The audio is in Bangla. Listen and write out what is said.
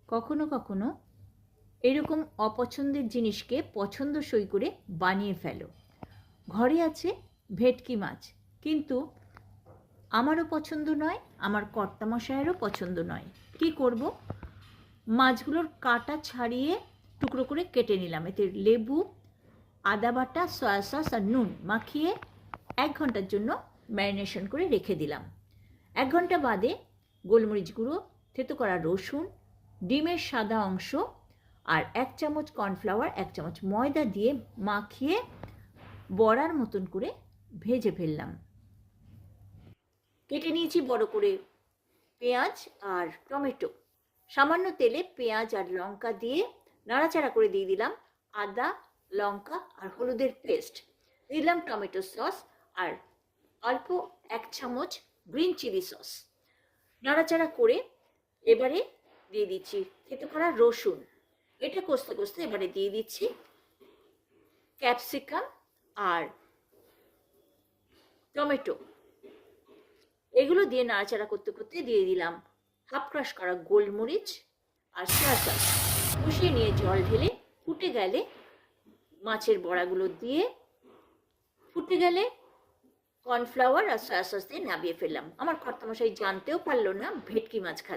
কখনো কখনো এরকম অপছন্দের জিনিসকে পছন্দসই করে বানিয়ে ফেলো। ঘরে আছে ভেটকি মাছ, কিন্তু আমারও পছন্দ নয়, আমার কর্তামশায়েরও পছন্দ নয়। কি করব? মাছগুলোর কাঁটা ছাড়িয়ে টুকরো করে কেটে নিলাম। এতে লেবু, আদা বাটা, সয়া সস আর নুন মাখিয়ে 1 ঘন্টার জন্য ম্যারিনেশন করে রেখে দিলাম। 1 ঘন্টা বাদে গোলমরিচ গুঁড়ো, থেতো করা রসুন, ডিমের সাদা অংশ আর 1 চামচ কর্নফ্লাওয়ার, 1 চামচ ময়দা দিয়ে মাখিয়ে বড়ার মতন করে ভেজে ফেললাম। কেটে নিয়েছি বড় করে পেঁয়াজ আর টমেটো। সামান্য তেলে পেঁয়াজ আর লঙ্কা দিয়ে নাড়াচাড়া করে দিয়ে দিলাম আদা, লঙ্কা আর হলুদের পেস্ট। দিয়ে দিলাম টমেটো সস আর অল্প 1 চামচ গ্রিন চিলি সস। নাড়াচাড়া করে এবারে দিয়ে দিচ্ছি থেতো করা রসুন। এটা কষতে কষতে এবারে দিয়ে দিচ্ছি ক্যাপসিকাম আর টমেটো। এগুলো দিয়ে নাড়াচাড়া করতে করতে দিয়ে দিলাম হাফ ক্রাশ করা গোলমরিচ আর সয়া সস। কষিয়ে নিয়ে জল ঢেলে ফুটে গেলে মাছের বড়াগুলো দিয়ে ফুটে গেলে কর্নফ্লাওয়ার আর সয়া সস দিয়ে নামিয়ে ফেললাম। আমার কর্তামশাই জানতেও পারলো না ভেটকি মাছ খাচ্ছে।